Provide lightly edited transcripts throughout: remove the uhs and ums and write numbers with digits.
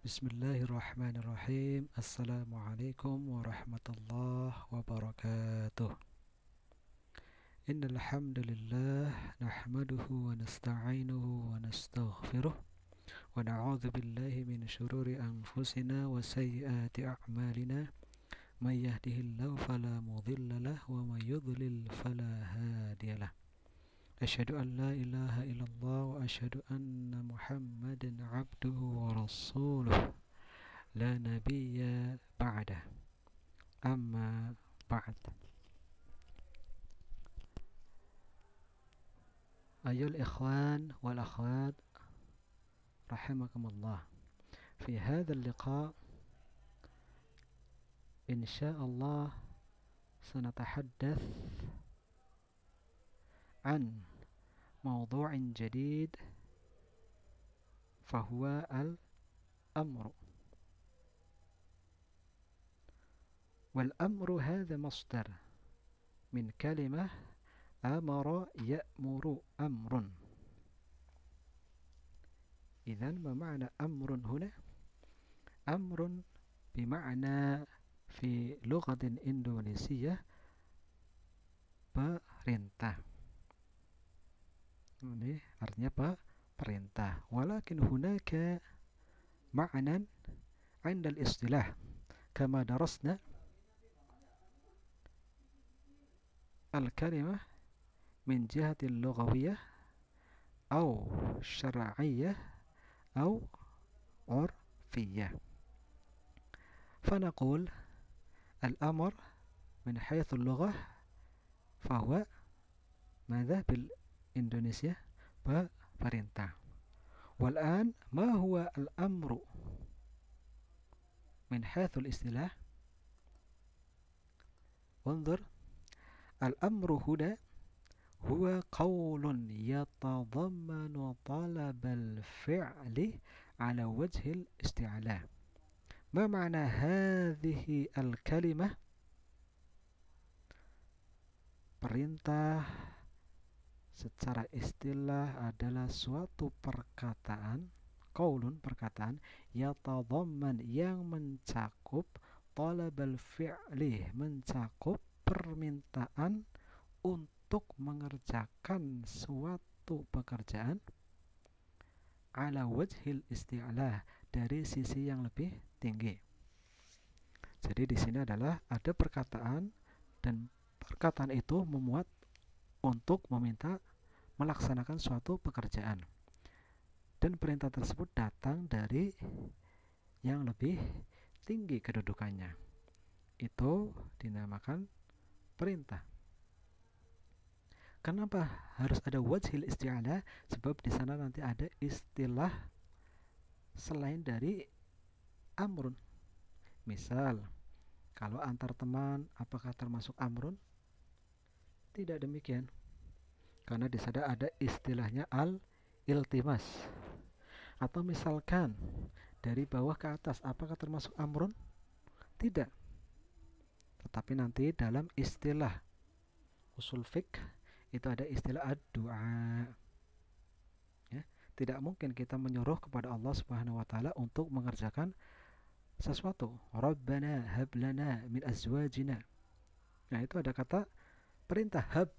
Bismillahirrahmanirrahim. Assalamualaikum warahmatullahi wabarakatuh. Innal hamdalillah nahmaduhu wa nasta'inuhu wa nastaghfiruh wa na'udzu billahi min shururi anfusina wa sayyiati a'malina. May yahdihillahu fala mudilla lahu wa may yudlil fala hadiyalah. Asyhadu an la ilaha illallah wa asyhadu anna Muhammadan 'abduhu wa rasuluh. La nabiyya ba'dah. Amma ba'd. Ayol ikhwan wal akhwat rahimakumullah. Fi hadzal liqa insyaallah sanatahaddath an mawdu'in jadid fahuwa al-amru. والأمر هذا مصدر من كلمة أمر يأمر أمر. إذن ما معنى أمر هنا؟ أمر بمعنى في لغة إندونيسية perintah. Ini artinya perintah. Walakin hunaka ma'nan 'inda al-istilah kama darasna الكلمة من جهة اللغوية أو شرعية أو عرفية. فنقول الأمر من حيث اللغة فهو ماذا بالإندونيسيا؟ perintah. والآن ما هو الأمر من حيث الاصطلاح؟ انظر، الأمر هنا هو قول يتضمن طلب الفعل على وجه الاستعلاء. ما معنى هذه الكلمة؟ Perintah secara istilah adalah suatu perkataan, qaulun perkataan, yatadhamman yang mencakup talabal fi'li, mencakup permintaan untuk mengerjakan suatu pekerjaan ala wajhil isti'lah, dari sisi yang lebih tinggi. Jadi di sini adalah ada perkataan dan perkataan itu memuat untuk meminta melaksanakan suatu pekerjaan. Dan perintah tersebut datang dari yang lebih tinggi kedudukannya. Itu dinamakan perintah. Kenapa harus ada wajhil isti'ala? Sebab di sana nanti ada istilah selain dari amrun. Misal, kalau antar teman apakah termasuk amrun? Tidak demikian. Karena di sana ada istilahnya al-iltimas. Atau misalkan dari bawah ke atas apakah termasuk amrun? Tidak. Tetapi nanti dalam istilah usul fiqh itu ada istilah ad-du'a. Ya, tidak mungkin kita menyuruh kepada Allah Subhanahu wa taala untuk mengerjakan sesuatu. Rabbana hab lana min azwajina. Nah, itu ada kata perintah hab.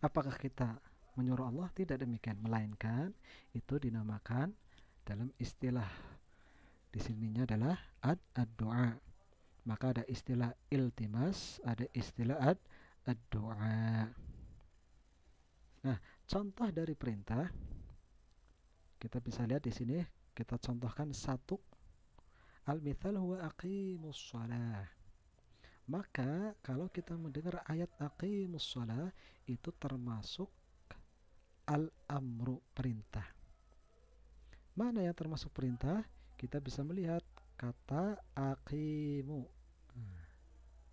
Apakah kita menyuruh Allah? Tidak demikian, melainkan itu dinamakan dalam istilah di sininya adalah ad-du'a. Maka ada istilah iltimas, ada istilah ad-du'a. Nah, contoh dari perintah kita bisa lihat di sini, kita contohkan satu. Al-mithal huwa aqimus shalah. Maka kalau kita mendengar ayat aqimus shalah itu termasuk al-amru, perintah. Mana yang termasuk perintah? Kita bisa melihat kata aqimu.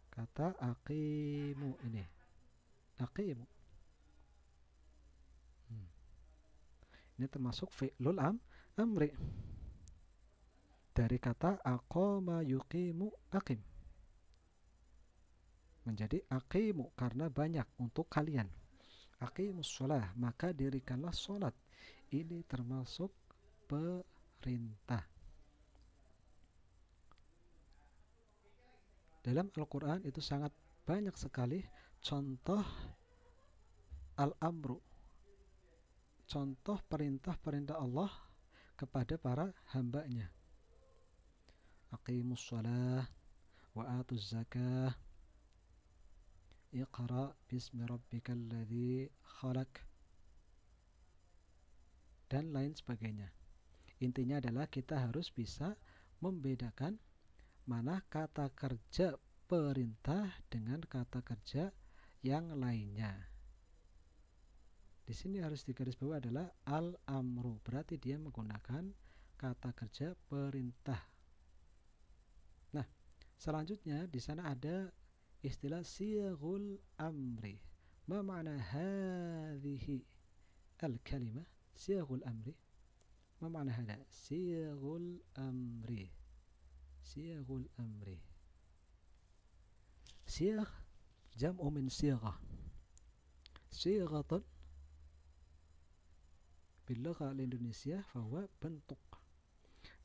Kata aqimu ini. Aqimu. Ini termasuk fi'lul amri. Dari kata aqama yuqimu aqim. Menjadi aqimu karena banyak untuk kalian. Aqimus shalah, maka dirikanlah sholat. Ini termasuk perintah. Dalam Al-Quran itu sangat banyak sekali contoh al-amru, contoh perintah-perintah Allah kepada para hambanya. Aqimus shalah wa atuz zakah, iqra bismi rabbikal ladzi khalaq, dan lain sebagainya. Intinya adalah kita harus bisa membedakan mana kata kerja perintah dengan kata kerja yang lainnya. Di sini harus digarisbawahi adalah al-amru, berarti dia menggunakan kata kerja perintah. Nah, selanjutnya di sana ada istilah siyaghul amri. Ma ma'na hadhihi al-kalimah siyaghul amri? Ma ma'na hada? Siyaghul amri. Siyaghul amri. Siyagh jam'u min siyaghah. Siyaghatun bilugha al-Indonesia bahwa bentuk.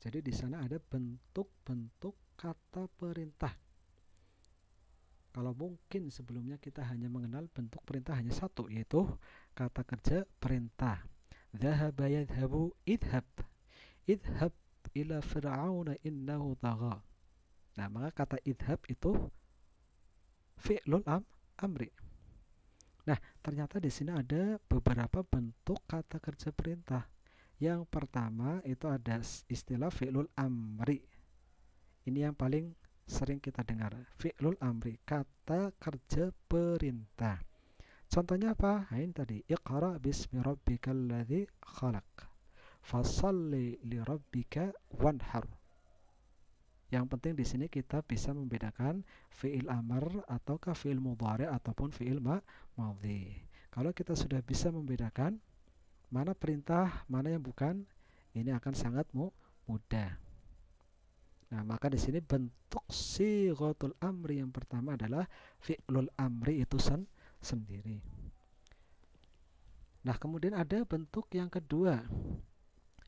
Jadi di sana ada bentuk-bentuk kata perintah. Kalau mungkin sebelumnya kita hanya mengenal bentuk perintah hanya satu, yaitu kata kerja perintah. Dhahaba yadhhabu idhab. Idhab ila fir'auna innahu tagha. Nah, maka kata idhab itu fi'lul amri. Nah, ternyata di sini ada beberapa bentuk kata kerja perintah. Yang pertama itu ada istilah fi'lul amri. Ini yang paling sering kita dengar. Fi'lul amri, kata kerja perintah. Contohnya apa? Ini tadi, iqra bismi rabbikal ladzi khalaq. Fasalli li rabbika wanhar. Yang penting di sini kita bisa membedakan fi'il amr ataukah fi'il mudhari ataupun fi'il madhi. Kalau kita sudah bisa membedakan mana perintah, mana yang bukan, ini akan sangat mudah. Nah, maka di sini bentuk sighatul amri yang pertama adalah fi'lul amri itu sendiri. Nah, kemudian ada bentuk yang kedua.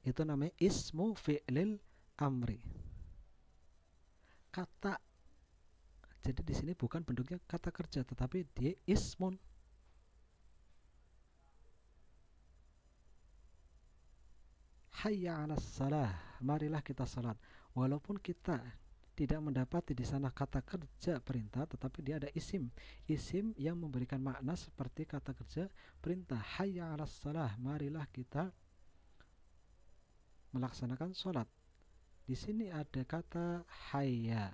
Itu namanya ismu fi'lil amri. Kata, jadi di sini bukan bentuknya kata kerja, tetapi dia ismun. Hayya 'alas salah, marilah kita salat. Walaupun kita tidak mendapati di sana kata kerja perintah, tetapi dia ada isim yang memberikan makna seperti kata kerja perintah. Hayya 'alas salah, marilah kita melaksanakan salat. Di sini ada kata hayya.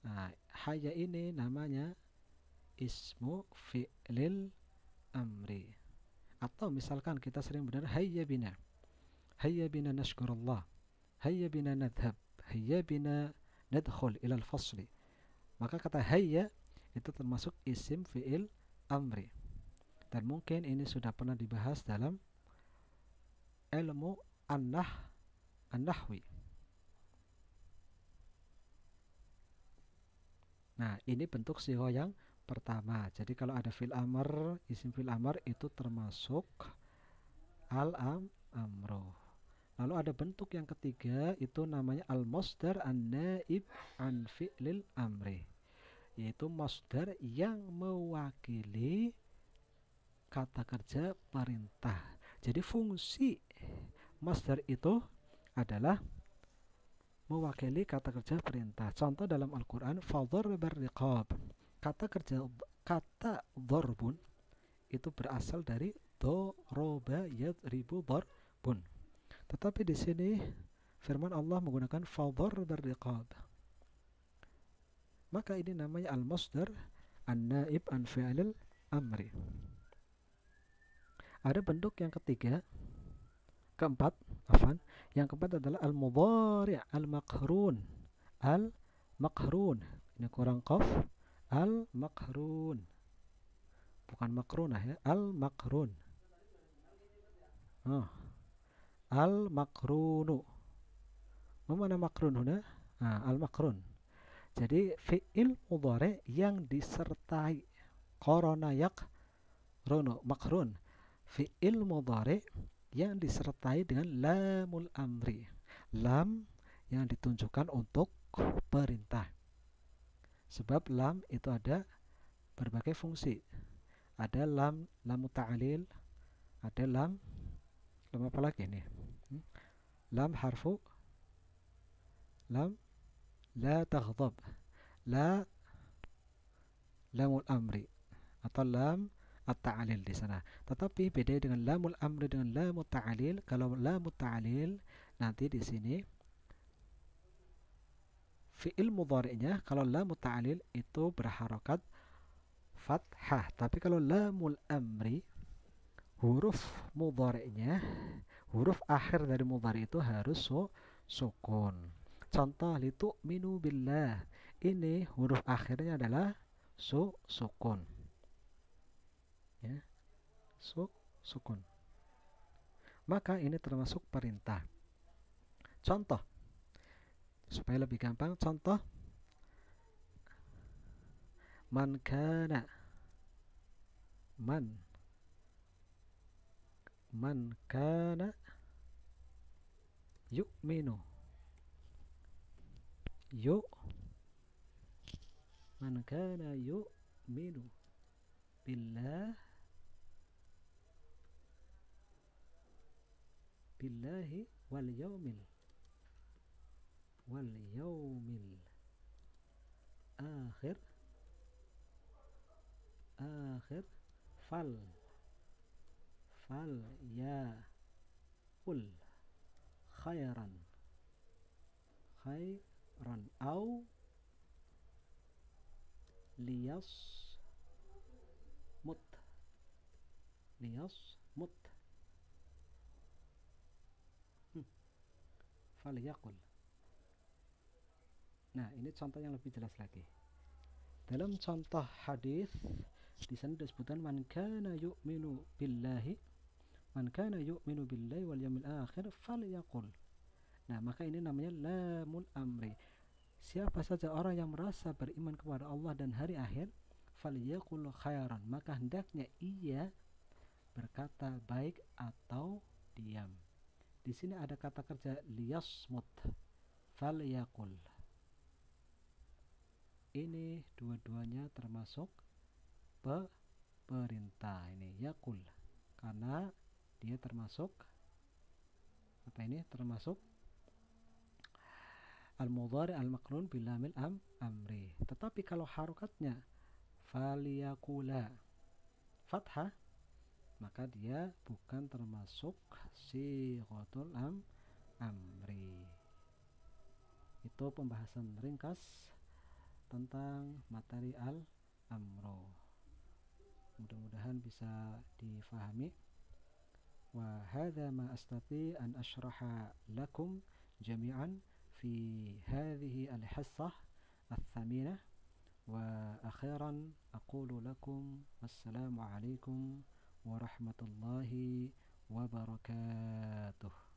Nah, hayya ini namanya ismu fi'lil amri. Atau misalkan kita sering mendengar hayya bina. Hayya bina nashkurullah. Hayya bina nadhab. Hayya bina nadkhul ilal fasli. Maka kata hayya itu termasuk isim fi'il amri. Dan mungkin ini sudah pernah dibahas dalam ilmu an-nahwi. Nah, ini bentuk sigha yang pertama. Jadi kalau ada fil amr, isim fil amr itu termasuk al-amru. Lalu ada bentuk yang ketiga, itu namanya al-masdar an-naib an fi'lil amri. Yaitu masdar yang mewakili kata kerja perintah. Jadi fungsi masdar itu adalah mewakili kata kerja perintah. Contoh dalam Al-Quran, fadharbar riqab. Kata kerja kata dharbun itu berasal dari doroba yadribu dharbun. Tetapi di sini firman Allah menggunakan fadharbar riqab. Maka ini namanya al-masdar an-naib an fi'lil amri. Ada bentuk yang ketiga, yang keempat adalah al-mudhari' al-maqrun. Al-maqrun. Ini kurang qaf. Al-maqrun. Bukan makrunah ya, al-maqrun. Al-maqrunu. Mana makrun huna? Al-maqrun. Jadi fi'il mudhari' yang disertai qarana yaqrunu, maqrun. Fi'il mudhari' yang disertai dengan lamul amri, lam yang ditunjukkan untuk perintah. Sebab lam itu ada berbagai fungsi. Ada lam muta'alil, ada lam apa lagi nih? Lam harfu lam la taghdab, lamul amri atau lam at-ta'lil di sana. Tetapi beda dengan lamul amri dengan lamut ta'lil. Kalau lamut ta'lil nanti di sini fi'il mudhari'nya kalau lamut ta'lil itu berharokat fathah. Tapi kalau lamul amri huruf mudhari'nya, huruf akhir dari mudhari' itu harus sukun. Contoh litu'minu billah. Ini huruf akhirnya adalah sukun. Ya, sukun. Maka ini termasuk perintah. Contoh supaya lebih gampang, contoh man kana yu'minu man kana yu'minu billah billahi wal yaumil akhir fal ya ul khairan au liyasmut falyaqul. Nah, ini contoh yang lebih jelas lagi. Dalam contoh hadis di sana disebutkan man kana yu'minu billahi wal yawmil akhir falyaqul. Nah, maka ini namanya lamul amri. Siapa saja orang yang merasa beriman kepada Allah dan hari akhir, falyaqul khairan, maka hendaknya ia berkata baik atau diam. Di sini ada kata kerja liyasmut, falyaqul. Ini dua-duanya termasuk perintah. Ini yaqul karena dia termasuk termasuk al-mudhari al-maqrun bilamil amri. Tetapi kalau harokatnya falyaqula fathah, maka dia bukan termasuk sighatul amri. Itu pembahasan ringkas tentang materi al-amru. Mudah-mudahan bisa difahami. Wa hadza ma astati an ashraha lakum jami'an fi hadhihi al-hissah al-thaminah. Wa akhiran aqulu lakum assalamu alaikum warahmatullahi wabarakatuh.